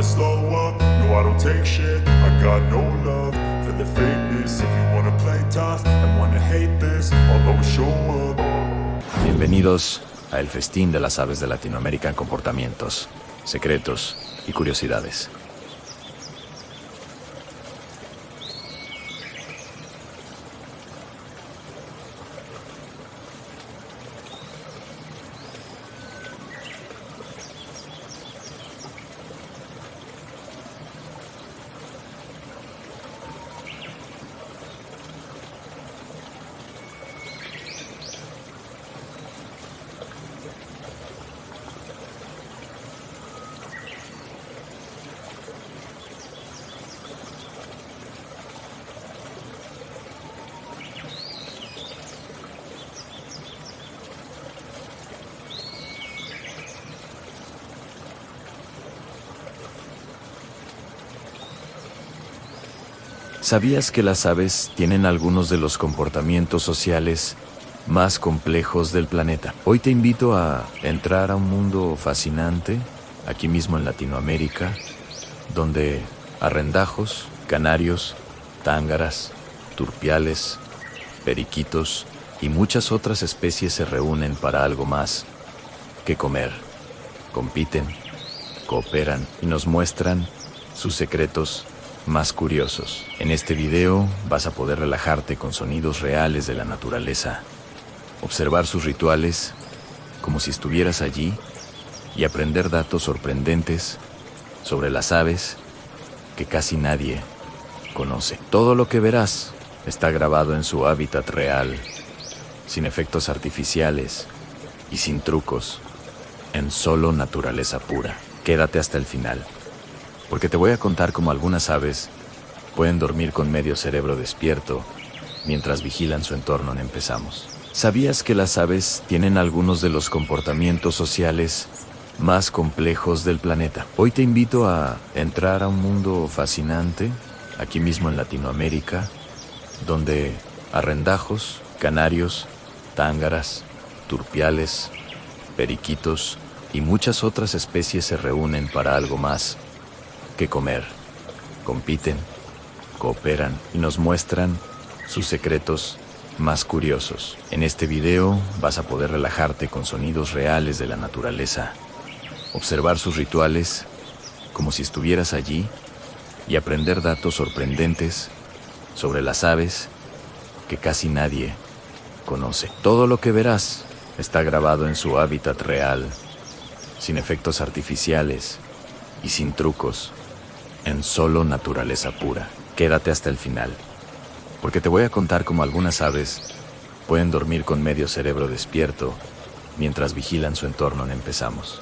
slow up, no I don't take shit. I got no love for the fakeness. If you wanna play tough and wanna hate this, I'll always show up. Bienvenidos a El Festín de las Aves de Latinoamérica en comportamientos, secretos y curiosidades. ¿Sabías que las aves tienen algunos de los comportamientos sociales más complejos del planeta? Hoy te invito a entrar a un mundo fascinante, aquí mismo en Latinoamérica, donde arrendajos, canarios, tángaras, turpiales, periquitos y muchas otras especies se reúnen para algo más que comer. Compiten, cooperan y nos muestran sus secretos más curiosos. En este video vas a poder relajarte con sonidos reales de la naturaleza, observar sus rituales como si estuvieras allí y aprender datos sorprendentes sobre las aves que casi nadie conoce. Todo lo que verás está grabado en su hábitat real, sin efectos artificiales y sin trucos, en solo naturaleza pura. Quédate hasta el final, porque te voy a contar cómo algunas aves pueden dormir con medio cerebro despierto mientras vigilan su entorno. Empezamos. ¿Sabías que las aves tienen algunos de los comportamientos sociales más complejos del planeta? Hoy te invito a entrar a un mundo fascinante, aquí mismo en Latinoamérica, donde arrendajos, canarios, tángaras, turpiales, periquitos y muchas otras especies se reúnen para algo más que comer. Compiten, cooperan y nos muestran sus secretos más curiosos. En este video vas a poder relajarte con sonidos reales de la naturaleza, observar sus rituales como si estuvieras allí y aprender datos sorprendentes sobre las aves que casi nadie conoce. Todo lo que verás está grabado en su hábitat real, sin efectos artificiales y sin trucos, en solo naturaleza pura. Quédate hasta el final, porque te voy a contar cómo algunas aves pueden dormir con medio cerebro despierto mientras vigilan su entorno. Empezamos.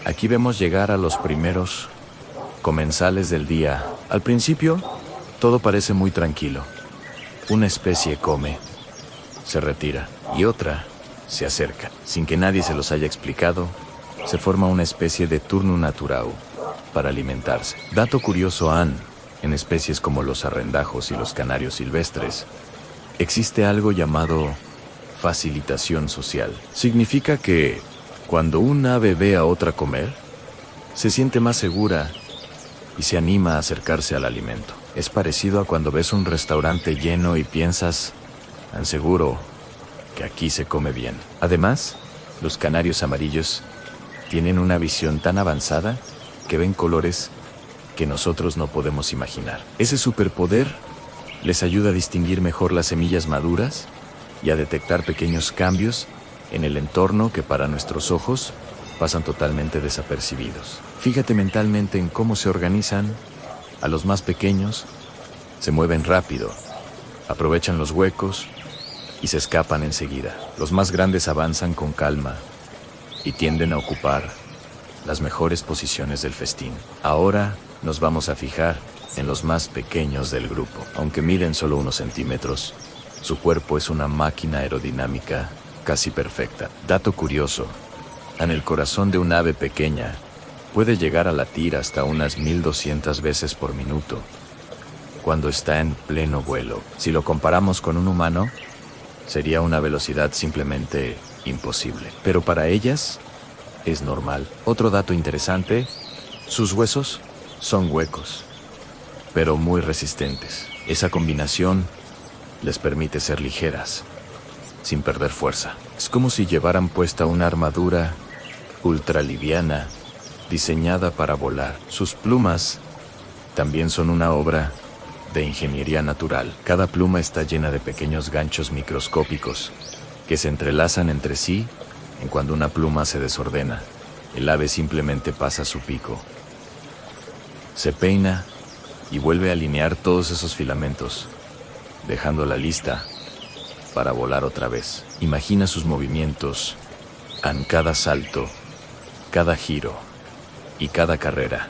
Aquí vemos llegar a los primeros comensales del día. Al principio, todo parece muy tranquilo. Una especie come, se retira, y otra se acerca. Sin que nadie se los haya explicado, se forma una especie de turno naturau para alimentarse. Dato curioso, en especies como los arrendajos y los canarios silvestres, Existe algo llamado facilitación social. Significa que cuando un ave ve a otra comer, se siente más segura y se anima a acercarse al alimento. Es parecido a cuando ves un restaurante lleno y piensas, tan seguro, que aquí se come bien. Además, los canarios amarillos tienen una visión tan avanzada que ven colores que nosotros no podemos imaginar. Ese superpoder les ayuda a distinguir mejor las semillas maduras y a detectar pequeños cambios en el entorno que para nuestros ojos pasan totalmente desapercibidos. Fíjate mentalmente en cómo se organizan. A los más pequeños se mueven rápido, aprovechan los huecos y se escapan enseguida. Los más grandes avanzan con calma y tienden a ocupar las mejores posiciones del festín. Ahora nos vamos a fijar en los más pequeños del grupo. Aunque miden solo unos centímetros, su cuerpo es una máquina aerodinámica casi perfecta. Dato curioso, en el corazón de un ave pequeña puede llegar a latir hasta unas 1200 veces por minuto cuando está en pleno vuelo. Si lo comparamos con un humano, sería una velocidad simplemente imposible. Pero para ellas es normal. Otro dato interesante, sus huesos son huecos, pero muy resistentes. Esa combinación les permite ser ligeras, sin perder fuerza. Es como si llevaran puesta una armadura ultraliviana, diseñada para volar. Sus plumas también son una obra de ingeniería natural. Cada pluma está llena de pequeños ganchos microscópicos que se entrelazan entre sí en cuando una pluma se desordena. El ave simplemente pasa su pico, se peina y vuelve a alinear todos esos filamentos, dejándola lista para volar otra vez. Imagina sus movimientos en cada salto, cada giro y cada carrera.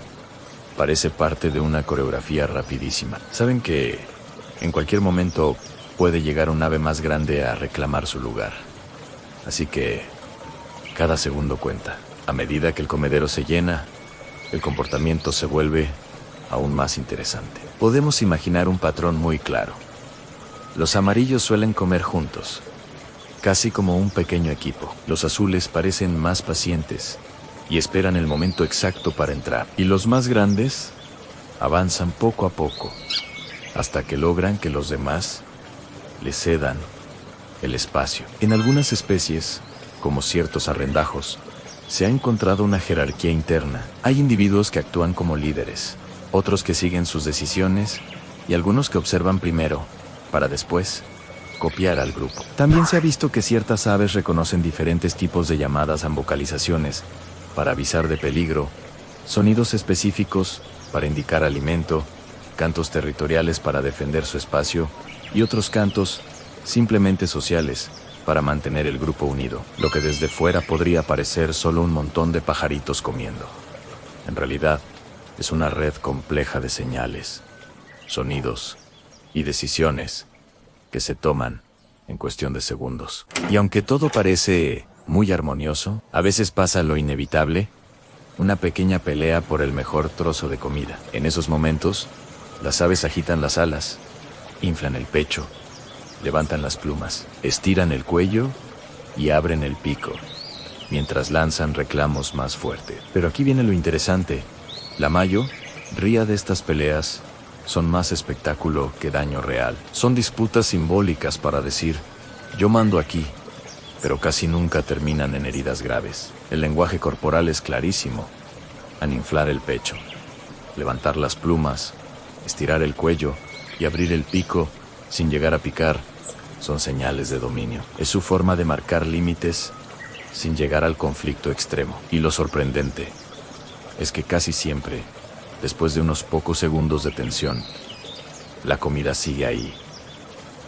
Parece parte de una coreografía rapidísima. Saben que en cualquier momento puede llegar un ave más grande a reclamar su lugar. Así que cada segundo cuenta. A medida que el comedero se llena, el comportamiento se vuelve aún más interesante. Podemos imaginar un patrón muy claro. Los amarillos suelen comer juntos, casi como un pequeño equipo. Los azules parecen más pacientes y esperan el momento exacto para entrar. Y los más grandes avanzan poco a poco, hasta que logran que los demás les cedan el espacio. En algunas especies, como ciertos arrendajos, se ha encontrado una jerarquía interna. Hay individuos que actúan como líderes, otros que siguen sus decisiones y algunos que observan primero, para después copiar al grupo. También se ha visto que ciertas aves reconocen diferentes tipos de llamadas en vocalizaciones para avisar de peligro, sonidos específicos para indicar alimento, cantos territoriales para defender su espacio y otros cantos simplemente sociales para mantener el grupo unido. Lo que desde fuera podría parecer solo un montón de pajaritos comiendo, en realidad es una red compleja de señales, sonidos y decisiones que se toman en cuestión de segundos. Y aunque todo parece muy armonioso, a veces pasa lo inevitable, una pequeña pelea por el mejor trozo de comida. En esos momentos, las aves agitan las alas, inflan el pecho, levantan las plumas, estiran el cuello y abren el pico, mientras lanzan reclamos más fuertes. Pero aquí viene lo interesante. La mayoría de estas peleas son más espectáculo que daño real. Son disputas simbólicas para decir, yo mando aquí, pero casi nunca terminan en heridas graves. El lenguaje corporal es clarísimo. Al inflar el pecho, levantar las plumas, estirar el cuello y abrir el pico sin llegar a picar, son señales de dominio. Es su forma de marcar límites sin llegar al conflicto extremo. Y lo sorprendente es que casi siempre, después de unos pocos segundos de tensión, la comida sigue ahí,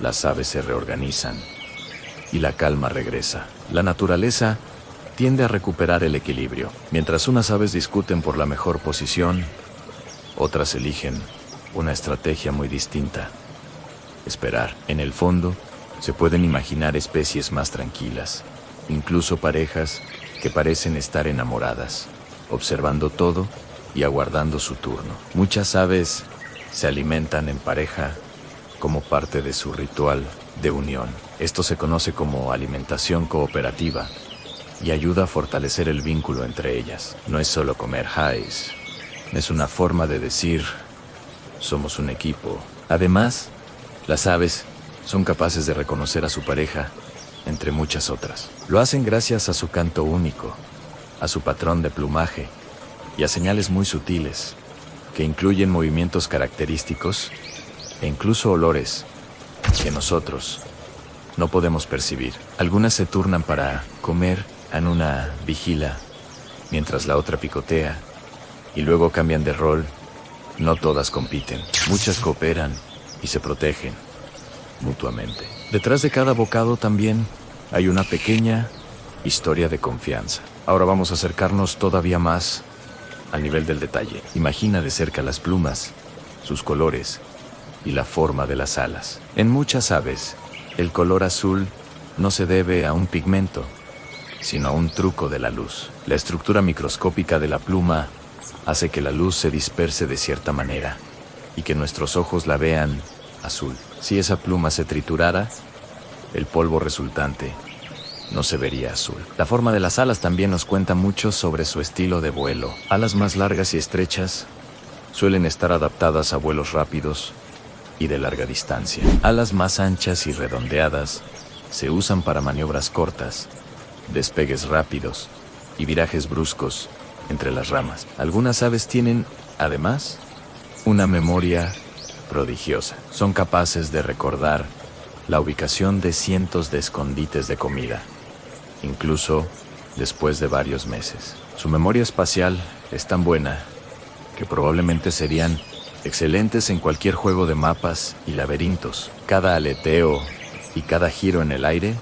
las aves se reorganizan y la calma regresa. La naturaleza tiende a recuperar el equilibrio. Mientras unas aves discuten por la mejor posición, otras eligen una estrategia muy distinta: esperar. En el fondo, se pueden imaginar especies más tranquilas, incluso parejas que parecen estar enamoradas, observando todo y aguardando su turno. Muchas aves se alimentan en pareja como parte de su ritual de unión. Esto se conoce como alimentación cooperativa y ayuda a fortalecer el vínculo entre ellas. No es solo comer highs, es una forma de decir, somos un equipo. Además, las aves son capaces de reconocer a su pareja, entre muchas otras. Lo hacen gracias a su canto único, a su patrón de plumaje y a señales muy sutiles, que incluyen movimientos característicos e incluso olores que nosotros no podemos percibir. Algunas se turnan para comer en una vigila, mientras la otra picotea, y luego cambian de rol. No todas compiten, muchas cooperan y se protegen mutuamente. Detrás de cada bocado también hay una pequeña historia de confianza. Ahora vamos a acercarnos todavía más al nivel del detalle. Imagina de cerca las plumas, sus colores y la forma de las alas. En muchas aves, el color azul no se debe a un pigmento, sino a un truco de la luz. La estructura microscópica de la pluma hace que la luz se disperse de cierta manera y que nuestros ojos la vean azul. Si esa pluma se triturara, el polvo resultante no se vería azul. La forma de las alas también nos cuenta mucho sobre su estilo de vuelo. Alas más largas y estrechas suelen estar adaptadas a vuelos rápidos y de larga distancia. Alas más anchas y redondeadas se usan para maniobras cortas, despegues rápidos y virajes bruscos entre las ramas. Algunas aves tienen, además, una memoria prodigiosa. Son capaces de recordar la ubicación de cientos de escondites de comida, incluso después de varios meses. Su memoria espacial es tan buena que probablemente serían excelentes en cualquier juego de mapas y laberintos. Cada aleteo y cada giro en el aire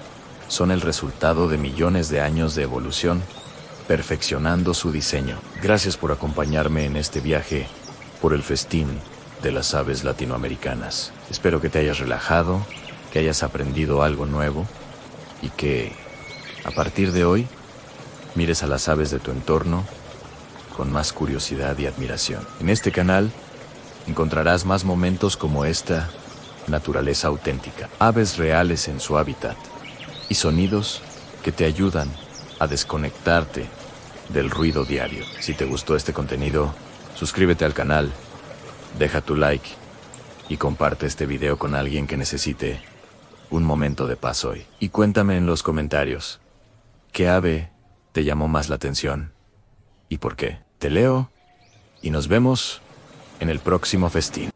son el resultado de millones de años de evolución, perfeccionando su diseño. Gracias por acompañarme en este viaje por el festín de las aves latinoamericanas. Espero que te hayas relajado, que hayas aprendido algo nuevo y que, a partir de hoy, mires a las aves de tu entorno con más curiosidad y admiración. En este canal encontrarás más momentos como esta naturaleza auténtica, aves reales en su hábitat y sonidos que te ayudan a desconectarte del ruido diario. Si te gustó este contenido, suscríbete al canal, deja tu like y comparte este video con alguien que necesite un momento de paz hoy. Y cuéntame en los comentarios, ¿qué ave te llamó más la atención? ¿Y por qué? Te leo y nos vemos en el próximo festín.